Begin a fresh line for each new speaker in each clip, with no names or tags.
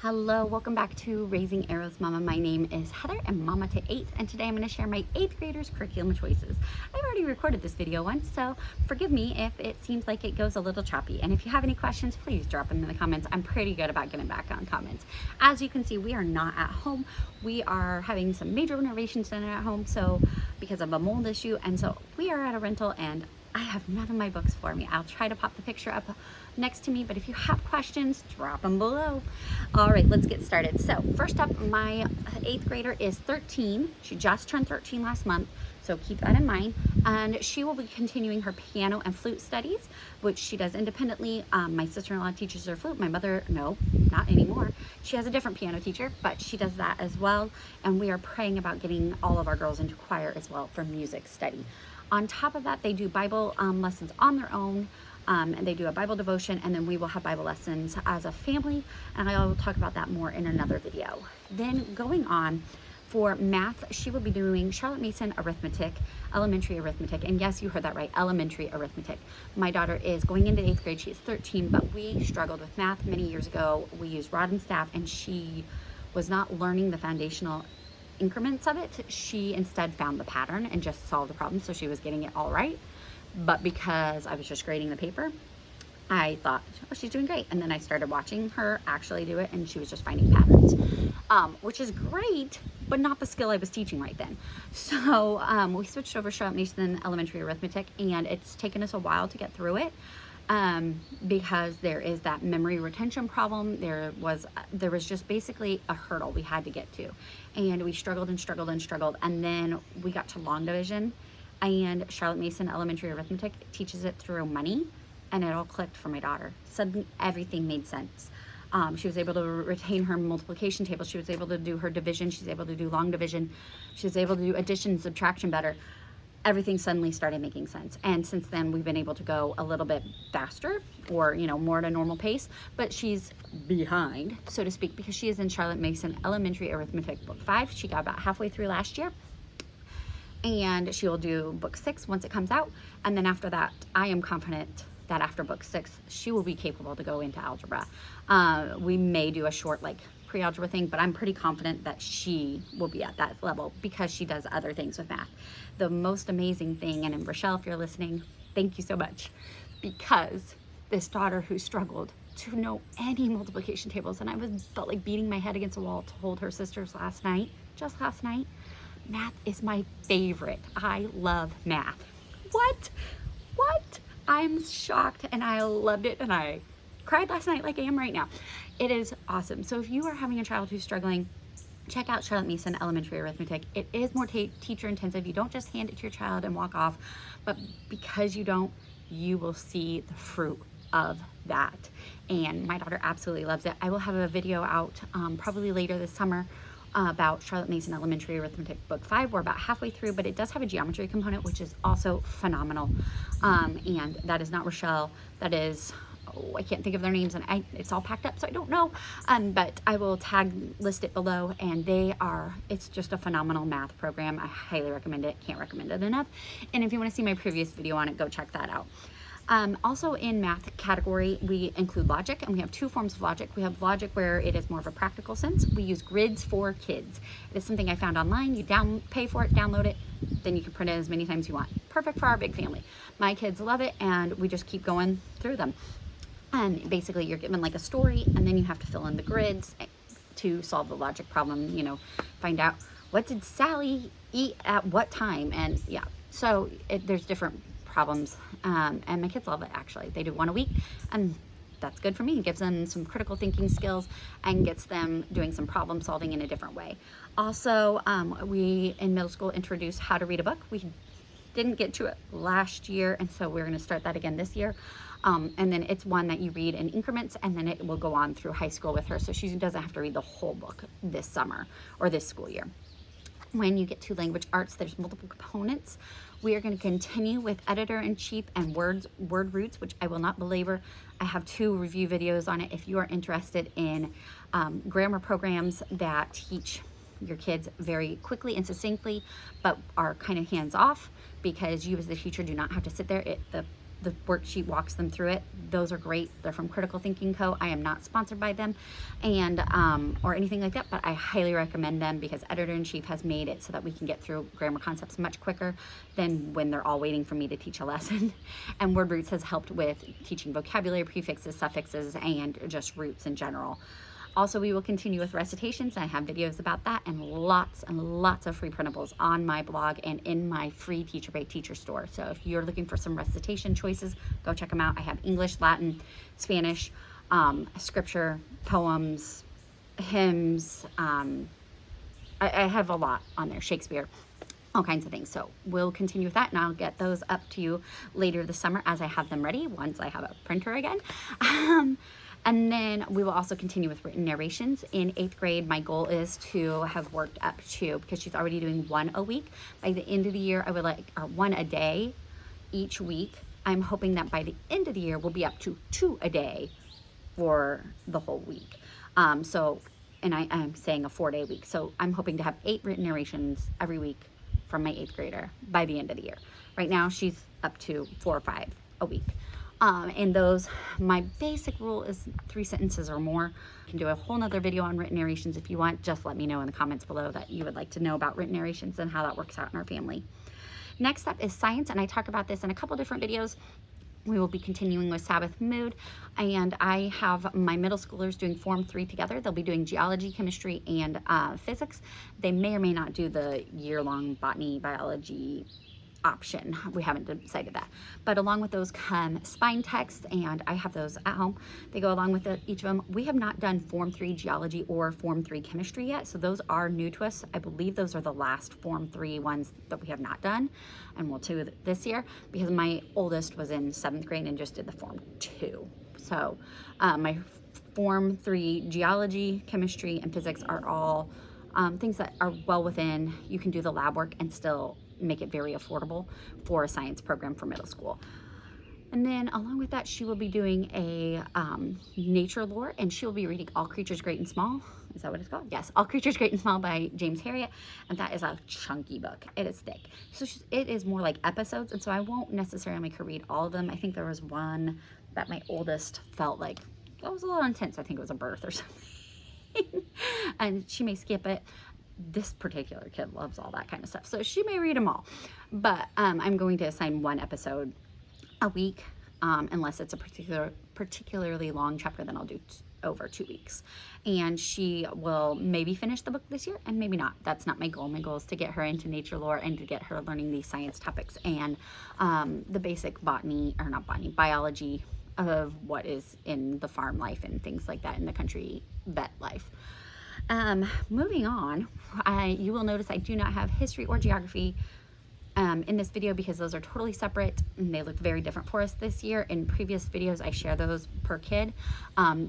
Hello, welcome back to Raising Arrows Mama. My name is Heather and Mama to 8, and today I'm going to share my 8th graders curriculum choices. I've already recorded this video once, so forgive me if it seems like it goes a little choppy. And if you have any questions, please drop them in the comments. I'm pretty good about getting back on comments. As you can see, we are not at home. We are having some major renovations done at home, so because of a mold issue, and so we are at a rental and I have none of my books for me. I'll try to pop the picture up next to me, but if you have questions, drop them below. All right, let's get started. So first up, my 8th grader is 13. She just turned 13 last month, so keep that in mind. And she will be continuing her piano and flute studies, which she does independently. My sister-in-law teaches her flute. My mother, no, not anymore. She has a different piano teacher, but she does that as well. And we are praying about getting all of our girls into choir as well for music study. On top of that, they do Bible lessons on their own, and they do a Bible devotion, and then we will have Bible lessons as a family, and I will talk about that more in another video. Then going on for math, she will be doing Charlotte Mason arithmetic, elementary arithmetic, and yes, you heard that right, elementary arithmetic. My daughter is going into 8th grade, she is 13, but we struggled with math many years ago. We used rod and staff, and she was not learning the foundational increments of it. She instead found the pattern and just solved the problem, so she was getting it all right. But because I was just grading the paper, I thought, oh, she's doing great. And then I started watching her actually do it, and she was just finding patterns, which is great, but not the skill I was teaching right then. So we switched over to Charlotte Mason elementary arithmetic, and it's taken us a while to get through it. Because there is that memory retention problem. There was just basically a hurdle we had to get to, and we struggled and struggled and struggled, and then we got to long division, and Charlotte Mason elementary arithmetic teaches it through money, and it all clicked for my daughter. Suddenly everything made sense. She was able to retain her multiplication table, she was able to do her division, she's able to do long division, she was able to do addition, subtraction better. Everything suddenly started making sense. And since then, we've been able to go a little bit faster, or, you know, more at a normal pace, but she's behind, so to speak, because she is in Charlotte Mason Elementary Arithmetic Book 5. She got about halfway through last year, and she will do Book 6 once it comes out. And then after that, I am confident that after Book 6, she will be capable to go into algebra. We may do a short, like, pre-algebra thing, but I'm pretty confident that she will be at that level because she does other things with math. The most amazing thing, and Rochelle, if you're listening, thank you so much, because this daughter who struggled to know any multiplication tables, and I felt like beating my head against a wall to hold her sisters just last night, math is my favorite. I love math. What? I'm shocked, and I loved it, and I cried last night like I am right now. It is awesome. So if you are having a child who's struggling, check out Charlotte Mason Elementary Arithmetic. It is more teacher intensive. You don't just hand it to your child and walk off, but because you don't, you will see the fruit of that. And my daughter absolutely loves it. I will have a video out probably later this summer about Charlotte Mason Elementary Arithmetic Book 5. We're about halfway through, but it does have a geometry component, which is also phenomenal. And that is not Rochelle. That is, I can't think of their names, and it's all packed up, so I don't know. But I will list it below, and it's just a phenomenal math program. I highly recommend it. Can't recommend it enough. And if you want to see my previous video on it, go check that out. Also in math category, we include logic, and we have two forms of logic. We have logic where it is more of a practical sense. We use grids for kids. It is something I found online. You pay for it, download it, then you can print it as many times as you want. Perfect for our big family. My kids love it, and we just keep going through them. And basically you're given like a story, and then you have to fill in the grids to solve the logic problem, you know, find out what did Sally eat at what time, and yeah, so there's different problems, and my kids love it. Actually, they do one a week, and that's good for me. It gives them some critical thinking skills and gets them doing some problem solving in a different way. Also, we in middle school introduced how to read a book. We didn't get to it last year, and so we're going to start that again this year. And then it's one that you read in increments, and then it will go on through high school with her, so she doesn't have to read the whole book this summer or this school year. When you get to language arts, there's multiple components. We are going to continue with editor-in-chief and word roots, which I will not belabor. I have 2 review videos on it if you are interested in grammar programs that teach your kids very quickly and succinctly, but are kind of hands-off, because you as the teacher do not have to sit there. The the worksheet walks them through it. Those are great. They're from Critical Thinking Co. I am not sponsored by them and or anything like that, but I highly recommend them because Editor-in-Chief has made it so that we can get through grammar concepts much quicker than when they're all waiting for me to teach a lesson. And WordRoots has helped with teaching vocabulary, prefixes, suffixes, and just roots in general. Also, we will continue with recitations. I have videos about that and lots of free printables on my blog and in my free Teacher by Teacher store. So if you're looking for some recitation choices, go check them out. I have English, Latin, Spanish, scripture, poems, hymns. I have a lot on there, Shakespeare, all kinds of things. So we'll continue with that, and I'll get those up to you later this summer as I have them ready, once I have a printer again. And then we will also continue with written narrations. In 8th grade, my goal is to have worked up to, because she's already doing 1 a week, by the end of the year, I would like, or 1 a day each week. I'm hoping that by the end of the year, we'll be up to 2 a day for the whole week. And I'm saying a 4-day week. So I'm hoping to have 8 written narrations every week from my 8th grader by the end of the year. Right now, she's up to 4 or 5 a week. And those, my basic rule is 3 sentences or more. You can do a whole nother video on written narrations if you want. Just let me know in the comments below that you would like to know about written narrations and how that works out in our family. Next up is science, and I talk about this in a couple different videos. We will be continuing with Sabbath Mood, and I have my middle schoolers doing Form 3 together. They'll be doing geology, chemistry, and physics. They may or may not do the year-long botany, biology option. We haven't decided that. But along with those come spine texts, and I have those at home. They go along with each of them. We have not done Form 3 geology or Form 3 chemistry yet, so those are new to us. I believe those are the last Form 3 ones that we have not done, and we'll do this year because my oldest was in 7th grade and just did the Form 2. So my Form 3 geology, chemistry, and physics are all things that are well within. You can do the lab work and still make it very affordable for a science program for middle school. And then along with that, she will be doing a nature lore, and she will be reading All Creatures Great and Small. Is that what it's called? Yes, All Creatures Great and Small by James Herriot, and that is a chunky book. It is thick. So it is more like episodes, and so I won't necessarily make her read all of them. I think there was one that my oldest felt like that was a little intense. I think it was a birth or something. And she may skip it. This particular kid loves all that kind of stuff, so she may read them all, but I'm going to assign 1 episode a week, unless it's a particularly long chapter. Then I'll do over 2 weeks, and she will maybe finish the book this year and maybe not. That's not my goal. My goal is to get her into nature lore and to get her learning these science topics and the basic biology of what is in the farm life and things like that in the country vet life. Moving on, you will notice I do not have history or geography in this video because those are totally separate and they look very different for us this year. In previous videos, I share those per kid.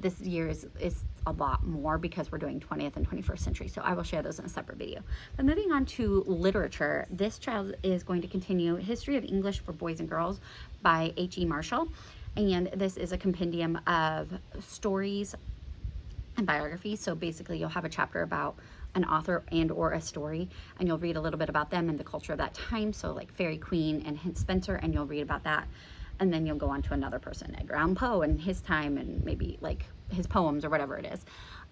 This year is a lot more because we're doing 20th and 21st century, so I will share those in a separate video. But moving on to literature, this child is going to continue History of English for Boys and Girls by H.E. Marshall, and this is a compendium of stories and biography. So basically you'll have a chapter about an author and or a story, and you'll read a little bit about them and the culture of that time. So like Fairy Queen and Spencer, and you'll read about that, and then you'll go on to another person, Edgar Allan Poe and his time, and maybe like his poems or whatever it is.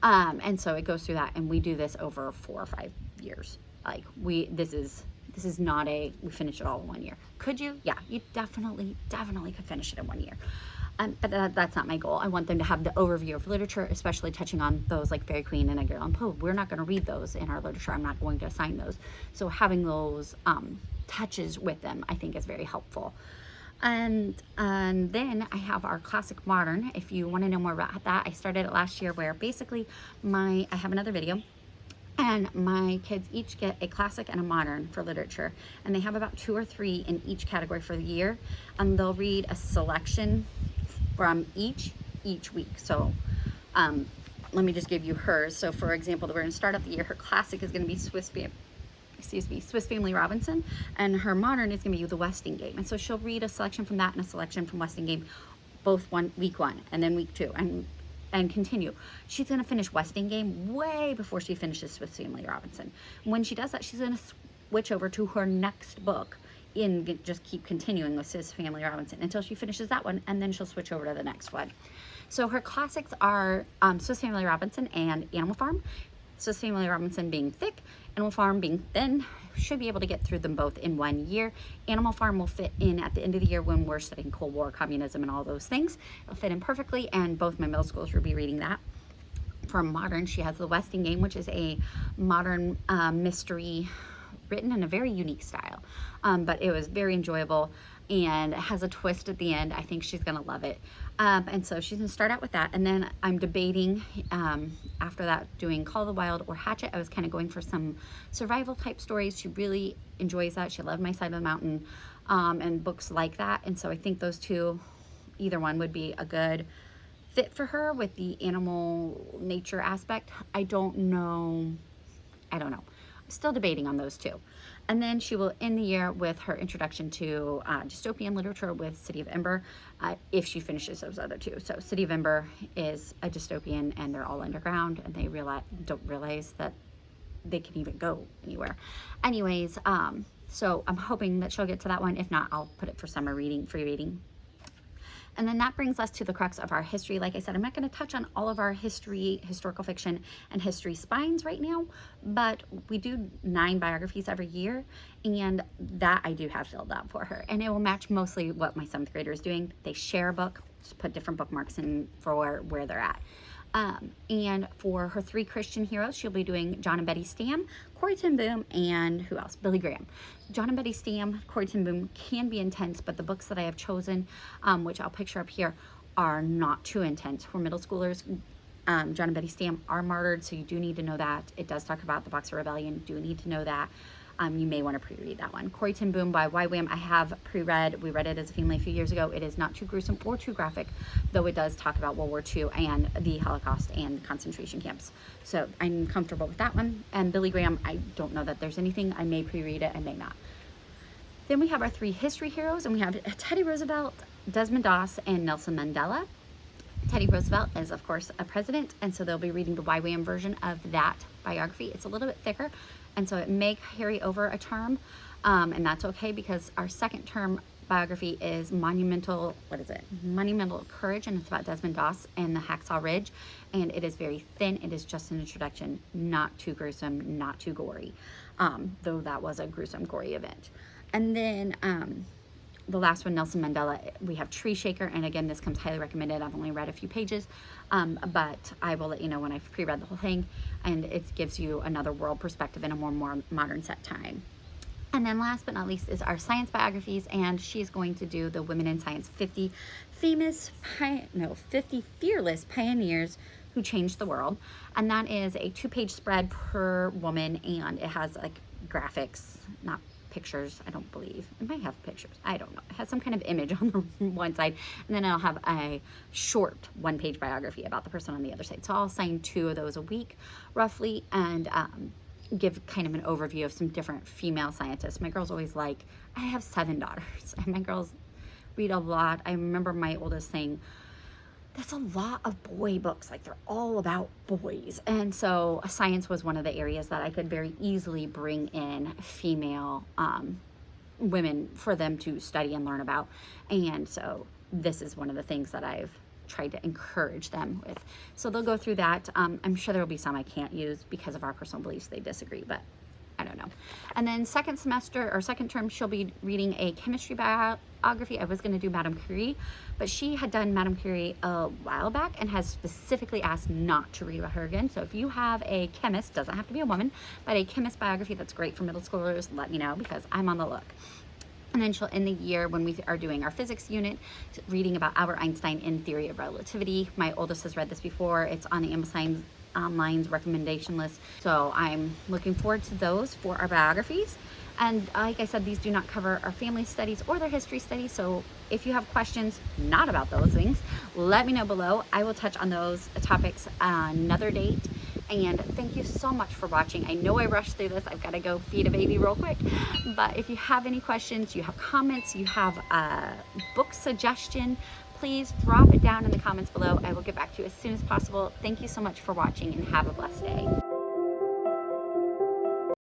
And so it goes through that, and we do this over 4 or 5 years. Like this is not we finish it all in 1 year. Could you? Yeah, you definitely could finish it in 1 year. But that's not my goal. I want them to have the overview of literature, especially touching on those like Fairy Queen and Edgar Allan Poe. We're not going to read those in our literature. I'm not going to assign those. So having those touches with them, I think, is very helpful. And then I have our classic modern. If you want to know more about that, I started it last year, where basically I have another video, and my kids each get a classic and a modern for literature, and they have about 2 or 3 in each category for the year, and they'll read a selection from each week. So let me just give you hers. So for example, we're going to start up the year. Her classic is going to be Swiss Family Robinson, and her modern is going to be The Westing Game. And so she'll read a selection from that and a selection from Westing Game, both week 1 and then week 2, and continue. She's going to finish Westing Game way before she finishes Swiss Family Robinson. When she does that, she's going to switch over to her next book just keep continuing with Swiss Family Robinson until she finishes that one, and then she'll switch over to the next one. So her classics are Swiss Family Robinson and Animal Farm. Swiss Family Robinson being thick, Animal Farm being thin. Should be able to get through them both in 1 year. Animal Farm will fit in at the end of the year when we're studying Cold War, communism, and all those things. It'll fit in perfectly, and both my middle schoolers will be reading that. For modern, she has The Westing Game, which is a modern mystery written in a very unique style, but it was very enjoyable and it has a twist at the end. I think she's gonna love it, and so she's gonna start out with that, and then I'm debating after that doing Call of the Wild or Hatchet. I was kind of going for some survival type stories. She really enjoys that. She loved My Side of the Mountain and books like that, and so I think those two, either one would be a good fit for her with the animal nature aspect. I don't know. I'm still debating on those two. And then she will end the year with her introduction to dystopian literature with City of Ember, if she finishes those other two. So City of Ember is a dystopian, and they're all underground, and they don't realize that they can even go anywhere. Anyways, so I'm hoping that she'll get to that one. If not, I'll put it for summer reading, free reading. And then that brings us to the crux of our history. Like I said, I'm not going to touch on all of our history, historical fiction, and history spines right now, but we do 9 biographies every year, and that I do have filled out for her. And it will match mostly what my 7th grader is doing. They share a book, just put different bookmarks in for where they're at. And for her 3 Christian heroes, she'll be doing John and Betty Stam, Corrie ten Boom, and who else? Billy Graham. John and Betty Stam, Corrie ten Boom can be intense, but the books that I have chosen, which I'll picture up here, are not too intense. For middle schoolers, John and Betty Stam are martyred, so you do need to know that. It does talk about the Boxer Rebellion. You do need to know that. You may want to pre-read that one. Corrie ten Boom by YWAM, I have pre-read. We read it as a family a few years ago. It is not too gruesome or too graphic, though it does talk about World War II and the Holocaust and concentration camps. So I'm comfortable with that one. And Billy Graham, I don't know that there's anything. I may pre-read it, I may not. Then we have our 3 history heroes, and we have Teddy Roosevelt, Desmond Doss, and Nelson Mandela. Teddy Roosevelt is, of course, a president, and so they'll be reading the YWAM version of that biography. It's a little bit thicker, and so it may carry over a term, and that's okay, because our 2nd term biography is Monumental Courage, and it's about Desmond Doss and the Hacksaw Ridge, and it is very thin. It is just an introduction, not too gruesome, not too gory, though that was a gruesome, gory event. And then the last one, Nelson Mandela, we have Tree Shaker, and again, this comes highly recommended. I've only read a few pages, but I will let you know when I've pre-read the whole thing, and it gives you another world perspective in a more modern set time. And then last but not least is our science biographies, and she's going to do the Women in Science 50 fearless pioneers who changed the world, and that is a 2-page spread per woman, and it has like graphics, not pictures, I don't believe. It might have pictures, I don't know. It has some kind of image on the one side, and then I'll have a short 1-page biography about the person on the other side. So I'll assign 2 of those a week roughly, and give kind of an overview of some different female scientists. My girls always like, I have 7 daughters, and my girls read a lot. I remember my oldest saying, there's a lot of boy books, like they're all about boys. And so science was one of the areas that I could very easily bring in female women for them to study and learn about. And so this is one of the things that I've tried to encourage them with. So they'll go through that. I'm sure there will be some I can't use because of our personal beliefs. They disagree, but I don't know. And then 2nd semester or 2nd term, she'll be reading a chemistry biography. I was going to do Madame Curie, but she had done Madame Curie a while back and has specifically asked not to read about her again. So if you have a chemist, doesn't have to be a woman, but a chemist biography that's great for middle schoolers, let me know, because I'm on the look. And then she'll end the year when we are doing our physics unit, reading about Albert Einstein in Theory of Relativity. My oldest has read this before. It's on the Amazon Online's recommendation list. So I'm looking forward to those for our biographies. And like I said, these do not cover our family studies or their history studies. So if you have questions not about those things, let me know below. I will touch on those topics another date. And thank you so much for watching. I know I rushed through this. I've got to go feed a baby real quick. But if you have any questions, you have comments, you have a book suggestion, please drop it down in the comments below. I will get back to you as soon as possible. Thank you so much for watching, and have a blessed day.